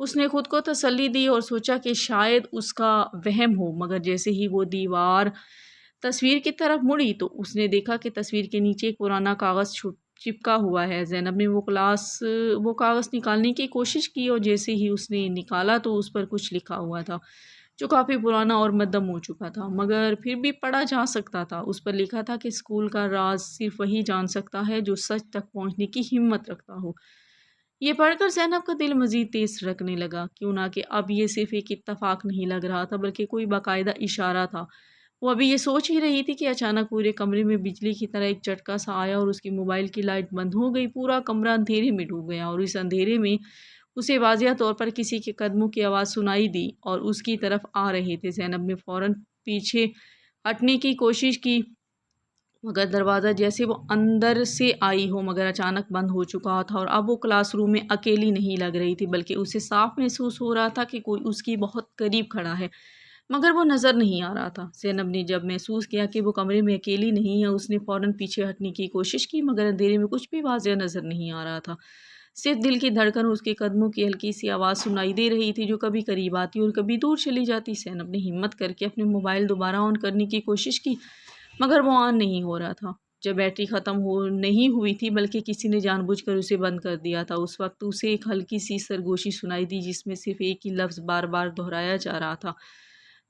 اس نے خود کو تسلی دی اور سوچا کہ شاید اس کا وہم ہو، مگر جیسے ہی وہ دیوار تصویر کی طرف مڑی تو اس نے دیکھا کہ تصویر کے نیچے ایک پرانا کاغذ چپکا ہوا ہے۔ زینب نے وہ کاغذ نکالنے کی کوشش کی اور جیسے ہی اس نے نکالا تو اس پر کچھ لکھا ہوا تھا جو کافی پرانا اور مدھم ہو چکا تھا، مگر پھر بھی پڑھا جا سکتا تھا۔ اس پر لکھا تھا کہ اسکول کا راز صرف وہی جان سکتا ہے جو سچ تک پہنچنے کی ہمت رکھتا ہو۔ یہ پڑھ کر زینب کا دل مزید تیز دھڑکنے لگا، کیوں نہ کہ اب یہ صرف ایک اتفاق نہیں لگ رہا تھا بلکہ کوئی باقاعدہ اشارہ تھا۔ وہ ابھی یہ سوچ ہی رہی تھی کہ اچانک پورے کمرے میں بجلی کی طرح ایک جھٹکا سا آیا اور اس کی موبائل کی لائٹ بند ہو گئی۔ پورا کمرہ اندھیرے میں ڈوب گیا اور اس اندھیرے میں اسے واضح طور پر کسی کے قدموں کی آواز سنائی دی اور اس کی طرف آ رہے تھے۔ زینب نے فوراً پیچھے ہٹنے کی کوشش کی، مگر دروازہ جیسے وہ اندر سے آئی ہو مگر اچانک بند ہو چکا تھا، اور اب وہ کلاس روم میں اکیلی نہیں لگ رہی تھی بلکہ اسے صاف محسوس ہو رہا تھا کہ کوئی اس کی بہت قریب کھڑا ہے، مگر وہ نظر نہیں آ رہا تھا۔ زینب نے جب محسوس کیا کہ وہ کمرے میں اکیلی نہیں ہے، اس نے فوراً پیچھے ہٹنے کی کوشش کی، مگر اندھیرے میں کچھ بھی واضح نظر نہیں آ رہا تھا۔ صرف دل کی دھڑکن اور اس کے قدموں کی ہلکی سی آواز سنائی دے رہی تھی جو کبھی قریب آتی اور کبھی دور چلی جاتی۔ زینب نے ہمت کر کے اپنے موبائل دوبارہ آن کرنے کی کوشش کی، مگر وہ آن نہیں ہو رہا تھا۔ جب بیٹری ختم نہیں ہوئی تھی بلکہ کسی نے جان بوجھ کر اسے بند کر دیا تھا، اس وقت اسے ایک ہلکی سی سرگوشی سنائی دی جس میں صرف ایک ہی لفظ بار بار دہرایا جا رہا تھا،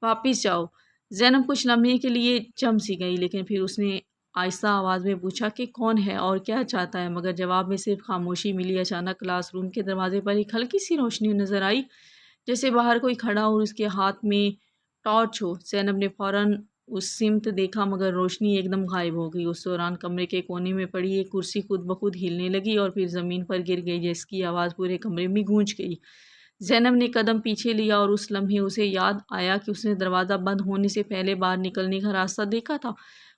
واپس جاؤ۔ زینب کچھ لمحے کے لیے جم سی گئی، لیکن پھر اس نے آہستہ آواز میں پوچھا کہ کون ہے اور کیا چاہتا ہے، مگر جواب میں صرف خاموشی ملی۔ اچانک کلاس روم کے دروازے پر ایک ہلکی سی روشنی نظر آئی، جیسے باہر کوئی کھڑا اور اس کے ہاتھ میں ٹارچ ہو۔ زینب نے فوراً اس سمت دیکھا مگر روشنی ایک دم غائب ہو گئی۔ اس دوران کمرے کے کونے میں پڑی ایک کرسی خود بخود ہلنے لگی اور پھر زمین پر گر گئی، جس کی آواز پورے کمرے میں گونج گئی۔ زینب نے قدم پیچھے لیا اور اس لمحے اسے یاد آیا کہ اس نے دروازہ بند ہونے سے پہلے باہر نکلنے کا راستہ دیکھا تھا۔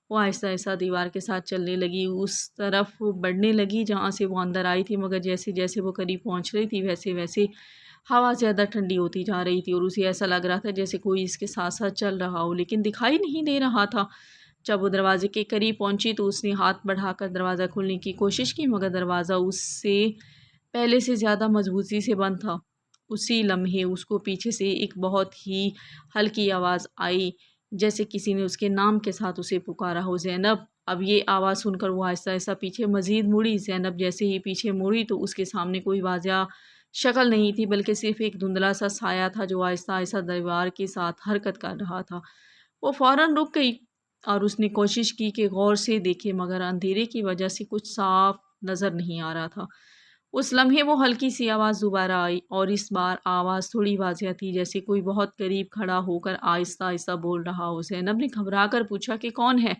وہ آہستہ آہستہ دیوار کے ساتھ چلنے لگی، اس طرف بڑھنے لگی جہاں سے وہ اندر آئی تھی، مگر جیسے جیسے وہ قریب پہنچ رہی تھی ویسے ویسے ہوا زیادہ ٹھنڈی ہوتی جا رہی تھی اور اسے ایسا لگ رہا تھا جیسے کوئی اس کے ساتھ ساتھ چل رہا ہو، لیکن دکھائی نہیں دے رہا تھا۔ جب وہ دروازے کے قریب پہنچی تو اس نے ہاتھ بڑھا کر دروازہ کھولنے کی کوشش کی، مگر دروازہ اس سے پہلے سے زیادہ مضبوطی سے بند تھا۔ اسی لمحے اس کو پیچھے سے ایک بہت ہی ہلکی آواز آئی، جیسے کسی نے اس کے نام کے ساتھ اسے پکارا ہو، زینب! اب یہ آواز سن کر وہ آہستہ آہستہ پیچھے مزید مڑی۔ زینب جیسے ہی پیچھے مڑی تو اس کے سامنے کوئی واضح شکل نہیں تھی بلکہ صرف ایک دھندلا سا سایہ تھا جو آہستہ آہستہ دیوار کے ساتھ حرکت کر رہا تھا۔ وہ فوراً رک گئی اور اس نے کوشش کی کہ غور سے دیکھے، مگر اندھیرے کی وجہ سے کچھ صاف نظر نہیں آ رہا تھا۔ اس لمحے وہ ہلکی سی آواز دوبارہ آئی اور اس بار آواز تھوڑی واضح تھی، جیسے کوئی بہت قریب کھڑا ہو کر آہستہ آہستہ بول رہا ہو۔ زینب نے گھبرا کر پوچھا کہ کون ہے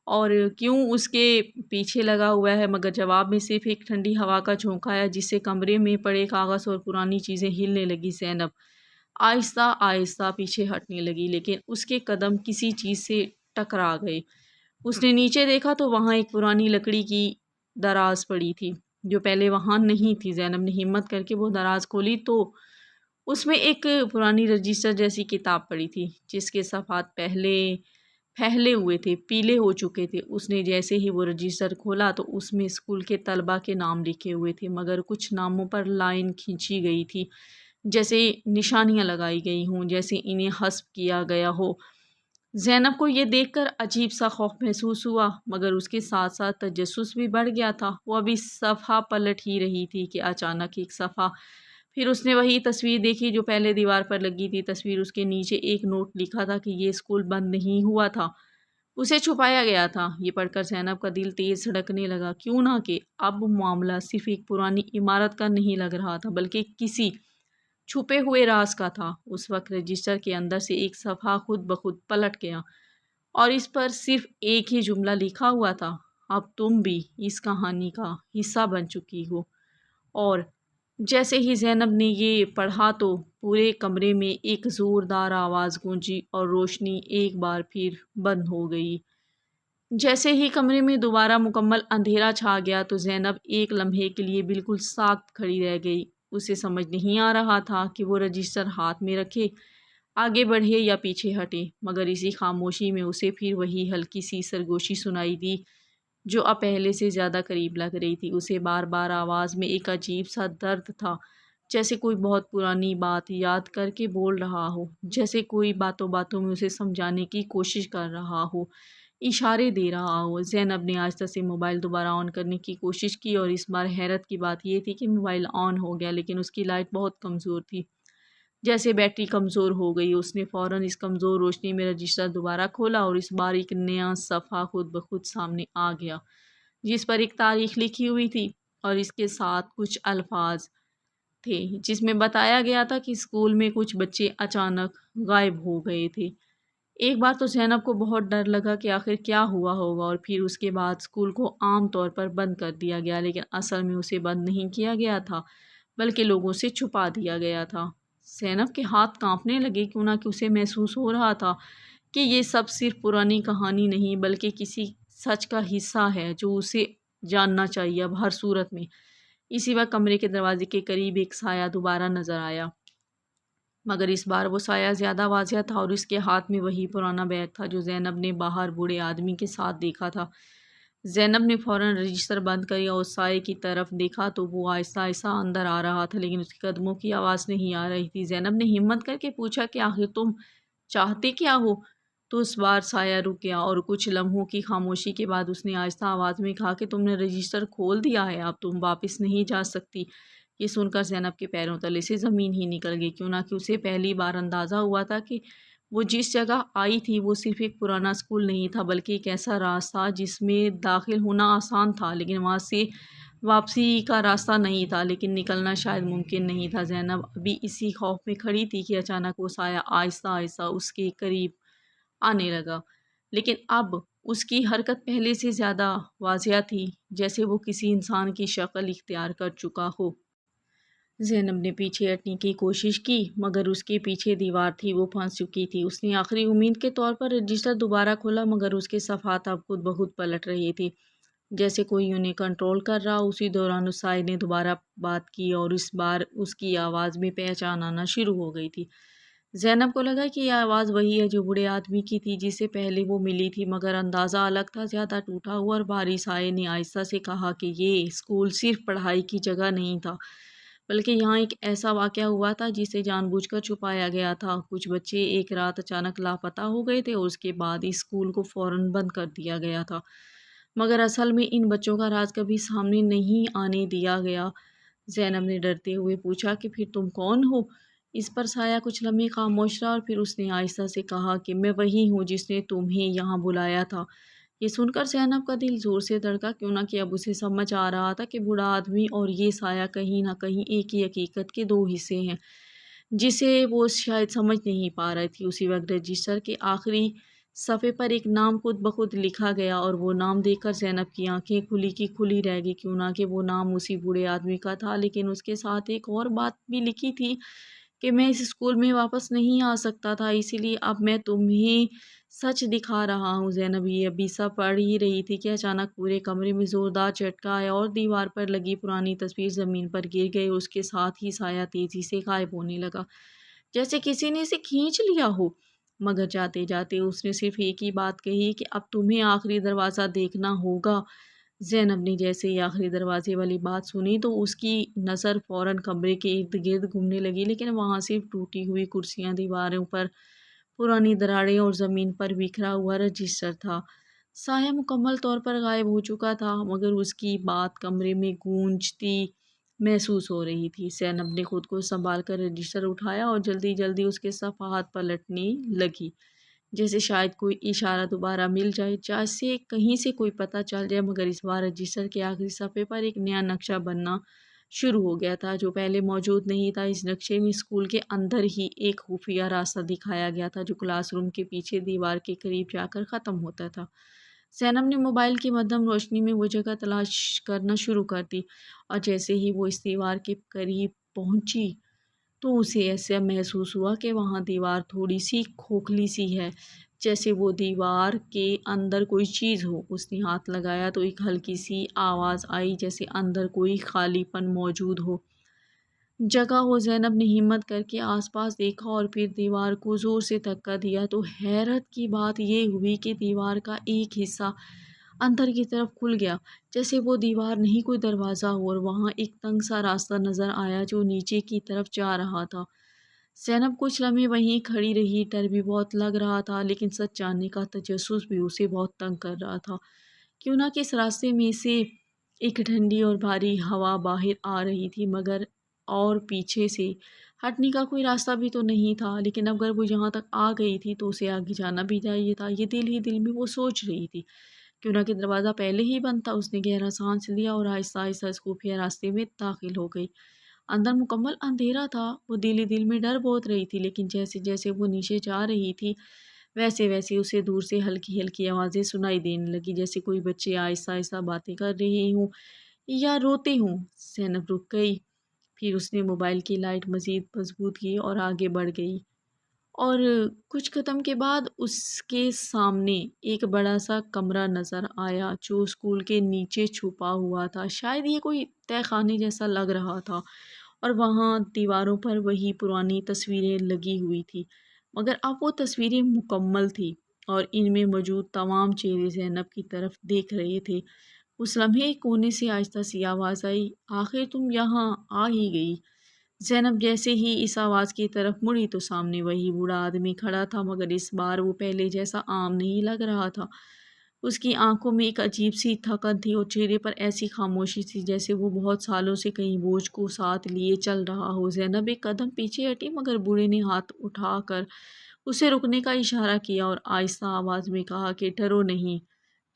اور کیوں اس کے پیچھے لگا ہوا ہے، مگر جواب میں صرف ایک ٹھنڈی ہوا کا جھونکا آیا جس سے کمرے میں پڑے کاغذ اور پرانی چیزیں ہلنے لگی۔ زینب آہستہ آہستہ پیچھے ہٹنے لگی، لیکن اس کے قدم کسی چیز سے ٹکرا گئے۔ اس نے نیچے دیکھا تو وہاں ایک پرانی لکڑی کی دراز پڑی تھی جو پہلے وہاں نہیں تھی۔ زینب نے ہمت کر کے وہ دراز کھولی تو اس میں ایک پرانی رجسٹر جیسی کتاب پڑی تھی جس کے صفحات پھیلے ہوئے تھے، پیلے ہو چکے تھے۔ اس نے جیسے ہی وہ رجسٹر کھولا تو اس میں اسکول کے طلباء کے نام لکھے ہوئے تھے، مگر کچھ ناموں پر لائن کھینچی گئی تھی، جیسے نشانیاں لگائی گئی ہوں، جیسے انہیں حذف کیا گیا ہو۔ زینب کو یہ دیکھ کر عجیب سا خوف محسوس ہوا، مگر اس کے ساتھ ساتھ تجسس بھی بڑھ گیا تھا۔ وہ ابھی صفحہ پلٹ ہی رہی تھی کہ اچانک ایک صفحہ پھر اس نے وہی تصویر دیکھی جو پہلے دیوار پر لگی تھی۔ تصویر اس کے نیچے ایک نوٹ لکھا تھا کہ یہ اسکول بند نہیں ہوا تھا، اسے چھپایا گیا تھا۔ یہ پڑھ کر زینب کا دل تیز دھڑکنے لگا، کیوں نہ کہ اب معاملہ صرف ایک پرانی عمارت کا نہیں لگ رہا تھا بلکہ کسی چھپے ہوئے راز کا تھا۔ اس وقت رجسٹر کے اندر سے ایک صفحہ خود بخود پلٹ گیا اور اس پر صرف ایک ہی جملہ لکھا ہوا تھا، اب تم بھی اس کہانی کا حصہ بن چکی ہو۔ اور جیسے ہی زینب نے یہ پڑھا تو پورے کمرے میں ایک زوردار آواز گونجی اور روشنی ایک بار پھر بند ہو گئی۔ جیسے ہی کمرے میں دوبارہ مکمل اندھیرا چھا گیا تو زینب ایک لمحے کے لیے بالکل ساکت کھڑی رہ گئی۔ اسے سمجھ نہیں آ رہا تھا کہ وہ رجسٹر ہاتھ میں رکھے آگے بڑھے یا پیچھے ہٹے، مگر اسی خاموشی میں اسے پھر وہی ہلکی سی سرگوشی سنائی دی جو اب پہلے سے زیادہ قریب لگ رہی تھی۔ اسے بار بار آواز میں ایک عجیب سا درد تھا جیسے کوئی بہت پرانی بات یاد کر کے بول رہا ہو، جیسے کوئی باتوں باتوں میں اسے سمجھانے کی کوشش کر رہا ہو، اشارے دے رہا ہو۔ زینب نے آہستہ سے موبائل دوبارہ آن کرنے کی کوشش کی، اور اس بار حیرت کی بات یہ تھی کہ موبائل آن ہو گیا، لیکن اس کی لائٹ بہت کمزور تھی، جیسے بیٹری کمزور ہو گئی۔ اس نے فوراً اس کمزور روشنی میں رجسٹر دوبارہ کھولا، اور اس بار ایک نیا صفحہ خود بخود سامنے آ گیا، جس پر ایک تاریخ لکھی ہوئی تھی، اور اس کے ساتھ کچھ الفاظ تھے جس میں بتایا گیا تھا کہ اسکول میں کچھ بچے اچانک غائب ہو گئے تھے۔ ایک بار تو زینب کو بہت ڈر لگا کہ آخر کیا ہوا ہوگا، اور پھر اس کے بعد اسکول کو عام طور پر بند کر دیا گیا، لیکن اصل میں اسے بند نہیں کیا گیا تھا، بلکہ لوگوں سے چھپا دیا گیا تھا۔ زینب کے ہاتھ کانپنے لگے، کیوں نہ کہ اسے محسوس ہو رہا تھا کہ یہ سب صرف پرانی کہانی نہیں بلکہ کسی سچ کا حصہ ہے جو اسے جاننا چاہیے اب ہر صورت میں۔ اسی وقت کمرے کے دروازے کے قریب ایک سایہ دوبارہ نظر آیا، مگر اس بار وہ سایہ زیادہ واضح تھا، اور اس کے ہاتھ میں وہی پرانا بیگ تھا جو زینب نے باہر بوڑھے آدمی کے ساتھ دیکھا تھا۔ زینب نے فوراً رجسٹر بند کیا اور اس سائے کی طرف دیکھا تو وہ آہستہ آہستہ اندر آ رہا تھا، لیکن اس کے قدموں کی آواز نہیں آ رہی تھی۔ زینب نے ہمت کر کے پوچھا کہ آخر تم چاہتے کیا ہو؟ تو اس بار سایہ رک گیا، اور کچھ لمحوں کی خاموشی کے بعد اس نے آہستہ آواز میں کہا کہ تم نے رجسٹر کھول دیا ہے، اب تم واپس نہیں جا سکتی۔ یہ سن کر زینب کے پیروں تلے سے زمین ہی نکل گئی، کیوں نہ کہ اسے پہلی بار اندازہ ہوا تھا کہ وہ جس جگہ آئی تھی وہ صرف ایک پرانا اسکول نہیں تھا، بلکہ ایک ایسا راستہ جس میں داخل ہونا آسان تھا، لیکن وہاں سے واپسی کا راستہ نہیں تھا، لیکن نکلنا شاید ممکن نہیں تھا۔ زینب ابھی اسی خوف میں کھڑی تھی کہ اچانک وہ سایہ آہستہ آہستہ اس کے قریب آنے لگا، لیکن اب اس کی حرکت پہلے سے زیادہ واضح تھی، جیسے وہ کسی انسان کی شکل اختیار کر چکا ہو۔ زینب نے پیچھے ہٹنے کی کوشش کی، مگر اس کے پیچھے دیوار تھی، وہ پھنس چکی تھی۔ اس نے آخری امید کے طور پر رجسٹر دوبارہ کھولا، مگر اس کے صفحات اب خود بخود پلٹ رہی تھی، جیسے کوئی انہیں کنٹرول کر رہا۔ اسی دوران اس سائے نے دوبارہ بات کی، اور اس بار اس کی آواز میں پہچان آنا شروع ہو گئی تھی۔ زینب کو لگا کہ یہ آواز وہی ہے جو بوڑھے آدمی کی تھی جس سے پہلے وہ ملی تھی، مگر اندازہ الگ تھا، زیادہ ٹوٹا ہوا اور بھاری۔ سائے نے آہستہ سے کہا کہ یہ اسکول صرف پڑھائی کی جگہ نہیں تھا، بلکہ یہاں ایک ایسا واقعہ ہوا تھا جسے جان بوجھ کر چھپایا گیا تھا۔ کچھ بچے ایک رات اچانک لاپتہ ہو گئے تھے، اور اس کے بعد اس اسکول کو فوراً بند کر دیا گیا تھا، مگر اصل میں ان بچوں کا راز کبھی سامنے نہیں آنے دیا گیا۔ زینب نے ڈرتے ہوئے پوچھا کہ پھر تم کون ہو؟ اس پر سایہ کچھ لمحے خاموش رہا، اور پھر اس نے آہستہ سے کہا کہ میں وہی ہوں جس نے تمہیں یہاں بلایا تھا۔ یہ سن کر زینب کا دل زور سے دھڑکا، کیوں نہ کہ اب اسے سمجھ آ رہا تھا کہ بوڑھا آدمی اور یہ سایہ کہیں نہ کہیں ایک ہی حقیقت کے دو حصے ہیں، جسے وہ شاید سمجھ نہیں پا رہی تھی۔ اسی وقت رجسٹر کے آخری صفحے پر ایک نام خود بخود لکھا گیا، اور وہ نام دیکھ کر زینب کی آنکھیں کھلی کی کھلی رہ گئی، کیوں نہ کہ وہ نام اسی بوڑھے آدمی کا تھا، لیکن اس کے ساتھ ایک اور بات بھی لکھی تھی کہ میں اس اسکول میں واپس نہیں آ سکتا تھا، اسی لیے اب میں تمہیں سچ دکھا رہا ہوں۔ زینب یہ ابھی سب پڑھ ہی رہی تھی کہ اچانک پورے کمرے میں زوردار جھٹکا آیا، اور دیوار پر لگی پرانی تصویر زمین پر گر گئی، اور اس کے ساتھ ہی سایہ تیزی سے غائب ہونے لگا، جیسے کسی نے اسے کھینچ لیا ہو۔ مگر جاتے جاتے اس نے صرف ایک ہی بات کہی کہ اب تمہیں آخری دروازہ دیکھنا ہوگا۔ زینب نے جیسے ہی آخری دروازے والی بات سنی تو اس کی نظر فوراً کمرے کے ارد گرد گھومنے لگی، لیکن وہاں صرف ٹوٹی ہوئی کرسیاں، دیواروں پر پرانی دراڑیں اور زمین پر بکھرا ہوا رجسٹر تھا۔ سایہ مکمل طور پر غائب ہو چکا تھا، مگر اس کی بات کمرے میں گونجتی محسوس ہو رہی تھی۔ زینب نے خود کو سنبھال کر رجسٹر اٹھایا اور جلدی جلدی اس کے صفحات پلٹنے لگی، جیسے شاید کوئی اشارہ دوبارہ مل جائے، جیسے کہیں سے کوئی پتہ چل جائے۔ مگر اس بار رجسٹر کے آخری صفحے پر ایک نیا نقشہ بننا شروع ہو گیا تھا جو پہلے موجود نہیں تھا۔ اس نقشے میں اسکول کے اندر ہی ایک خفیہ راستہ دکھایا گیا تھا جو کلاس روم کے پیچھے دیوار کے قریب جا کر ختم ہوتا تھا۔ زینب نے موبائل کی مدھم روشنی میں وہ جگہ تلاش کرنا شروع کر دی، اور جیسے ہی وہ اس دیوار کے قریب پہنچی تو اسے ایسا محسوس ہوا کہ وہاں دیوار تھوڑی سی کھوکھلی سی ہے، جیسے وہ دیوار کے اندر کوئی چیز ہو۔ اس نے ہاتھ لگایا تو ایک ہلکی سی آواز آئی، جیسے اندر کوئی خالی پن موجود ہو، جگہ ہو۔ زینب نے ہمت کر کے آس پاس دیکھا اور پھر دیوار کو زور سے دھکا دیا تو حیرت کی بات یہ ہوئی کہ دیوار کا ایک حصہ اندر کی طرف کھل گیا، جیسے وہ دیوار نہیں کوئی دروازہ ہو، اور وہاں ایک تنگ سا راستہ نظر آیا جو نیچے کی طرف جا رہا تھا۔ زینب کچھ لمحے وہیں کھڑی رہی، ڈر بھی بہت لگ رہا تھا لیکن سچ جاننے کا تجسس بھی اسے بہت تنگ کر رہا تھا۔ کیوں نہ کہ اس راستے میں سے ایک ٹھنڈی اور بھاری ہوا باہر آ رہی تھی، مگر اور پیچھے سے ہٹنے کا کوئی راستہ بھی تو نہیں تھا، لیکن اگر وہ یہاں تک آ گئی تھی تو اسے آگے جانا بھی چاہیے تھا، یہ دل ہی دل میں وہ سوچ رہی تھی۔ کیوں نہ کہ دروازہ پہلے ہی بند تھا، اس نے گہرا سانس لیا اور آہستہ آہستہ اس خفیہ راستے میں داخل ہو گئی۔ اندر مکمل اندھیرا تھا، وہ دل ہی دل میں ڈر بہت رہی تھی، لیکن جیسے جیسے وہ نیچے جا رہی تھی ویسے ویسے اسے دور سے ہلکی ہلکی آوازیں سنائی دینے لگی، جیسے کوئی بچے آہستہ آہستہ باتیں کر رہے ہوں یا روتے ہوں۔ زینب رک گئی، پھر اس نے موبائل کی لائٹ مزید مضبوط کی اور آگے بڑھ گئی، اور کچھ قدم کے بعد اس کے سامنے ایک بڑا سا کمرہ نظر آیا جو اسکول کے نیچے چھپا ہوا تھا۔ شاید یہ کوئی تہہ خانے جیسا لگ رہا تھا، اور وہاں دیواروں پر وہی پرانی تصویریں لگی ہوئی تھی، مگر اب وہ تصویریں مکمل تھی اور ان میں موجود تمام چہرے زینب کی طرف دیکھ رہے تھے۔ اس لمحے ایک کونے سے آہستہ سی آواز آئی، آخر تم یہاں آ ہی گئی۔ زینب جیسے ہی اس آواز کی طرف مڑی تو سامنے وہی بوڑھا آدمی کھڑا تھا، مگر اس بار وہ پہلے جیسا عام نہیں لگ رہا تھا۔ اس کی آنکھوں میں ایک عجیب سی تھکن تھی اور چہرے پر ایسی خاموشی تھی جیسے وہ بہت سالوں سے کہیں بوجھ کو ساتھ لیے چل رہا ہو۔ زینب ایک قدم پیچھے ہٹی، مگر بوڑھے نے ہاتھ اٹھا کر اسے رکنے کا اشارہ کیا اور آہستہ آواز میں کہا کہ ڈرو نہیں،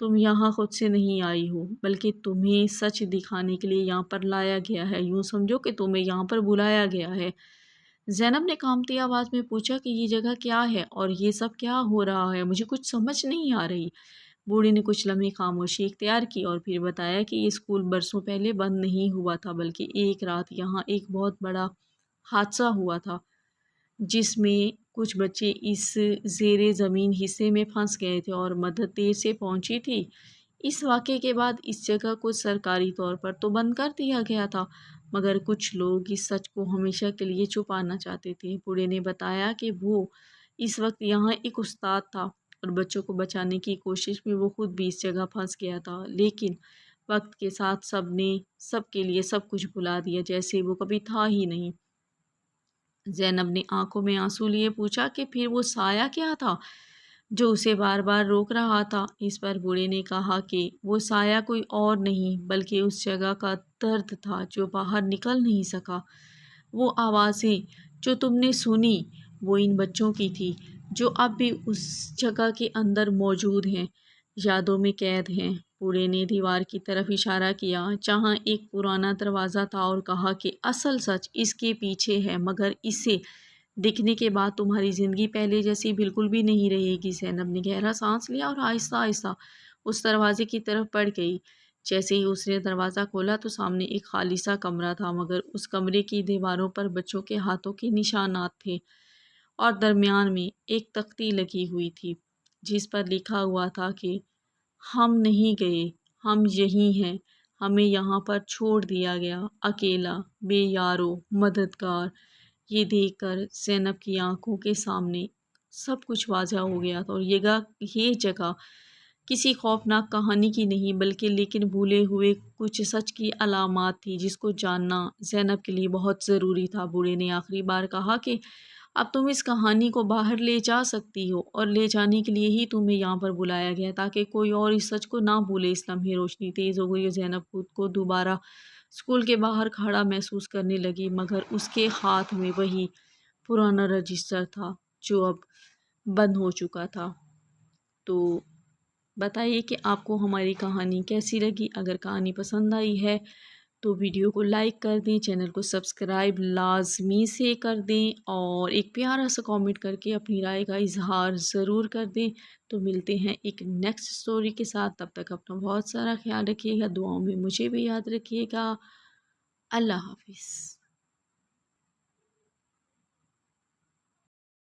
تم یہاں خود سے نہیں آئی ہو، بلکہ تمہیں سچ دکھانے کے لیے یہاں پر لایا گیا ہے، یوں سمجھو کہ تمہیں یہاں پر بلایا گیا ہے۔ زینب نے کانپتی آواز میں پوچھا کہ یہ جگہ کیا ہے اور یہ سب کیا ہو رہا ہے، مجھے کچھ سمجھ نہیں آ رہی۔ بوڑھے نے کچھ لمحے خاموشی اختیار کی اور پھر بتایا کہ یہ اسکول برسوں پہلے بند نہیں ہوا تھا، بلکہ ایک رات یہاں ایک بہت بڑا حادثہ ہوا تھا، جس میں کچھ بچے اس زیر زمین حصے میں پھنس گئے تھے اور مدد دیر سے پہنچی تھی۔ اس واقعے کے بعد اس جگہ کو سرکاری طور پر تو بند کر دیا گیا تھا، مگر کچھ لوگ اس سچ کو ہمیشہ کے لیے چھپانا چاہتے تھے۔ بوڑھے نے بتایا کہ وہ اس وقت یہاں ایک استاد تھا اور بچوں کو بچانے کی کوشش میں وہ خود بھی اس جگہ پھنس گیا تھا، لیکن وقت کے ساتھ سب نے سب کے لیے سب کچھ بھلا دیا، جیسے وہ کبھی تھا ہی نہیں۔ زینب نے آنکھوں میں آنسو لیے پوچھا کہ پھر وہ سایہ کیا تھا جو اسے بار بار روک رہا تھا؟ اس پر بوڑھے نے کہا کہ وہ سایہ کوئی اور نہیں بلکہ اس جگہ کا درد تھا جو باہر نکل نہیں سکا۔ وہ آوازیں جو تم نے سنی وہ ان بچوں کی تھی جو اب بھی اس جگہ کے اندر موجود ہیں، یادوں میں قید ہیں۔ بوڑھے نے دیوار کی طرف اشارہ کیا جہاں ایک پرانا دروازہ تھا اور کہا کہ اصل سچ اس کے پیچھے ہے، مگر اسے دکھنے کے بعد تمہاری زندگی پہلے جیسی بالکل بھی نہیں رہے گی۔ زینب نے گہرا سانس لیا اور آہستہ آہستہ اس دروازے کی طرف بڑھ گئی۔ جیسے ہی اس نے دروازہ کھولا تو سامنے ایک خالی سا کمرہ تھا، مگر اس کمرے کی دیواروں پر بچوں کے ہاتھوں کے نشانات تھے اور درمیان میں ایک تختی لگی ہوئی تھی جس پر لکھا ہوا تھا کہ ہم نہیں گئے، ہم یہیں ہیں، ہمیں یہاں پر چھوڑ دیا گیا، اکیلا، بے یارو مددگار۔ یہ دیکھ کر زینب کی آنکھوں کے سامنے سب کچھ واضح ہو گیا تھا، اور یہ جگہ کسی خوفناک کہانی کی نہیں بلکہ لیکن بھولے ہوئے کچھ سچ کی علامات تھی جس کو جاننا زینب کے لیے بہت ضروری تھا۔ بوڑھے نے آخری بار کہا کہ اب تم اس کہانی کو باہر لے جا سکتی ہو، اور لے جانے کے لیے ہی تمہیں یہاں پر بلایا گیا تاکہ کوئی اور اس سچ کو نہ بھولے۔ اس لمحے روشنی تیز ہو گئی اور زینب خود کو دوبارہ اسکول کے باہر کھڑا محسوس کرنے لگی، مگر اس کے ہاتھ میں وہی پرانا رجسٹر تھا جو اب بند ہو چکا تھا۔ تو بتائیے کہ آپ کو ہماری کہانی کیسی لگی۔ اگر کہانی پسند آئی ہے تو ویڈیو کو لائک کر دیں، چینل کو سبسکرائب لازمی سے کر دیں، اور ایک پیارا سا کامنٹ کر کے اپنی رائے کا اظہار ضرور کر دیں۔ تو ملتے ہیں ایک نیکسٹ سٹوری کے ساتھ، تب تک اپنا بہت سارا خیال رکھیے گا، دعاؤں میں مجھے بھی یاد رکھیے گا۔ اللہ حافظ۔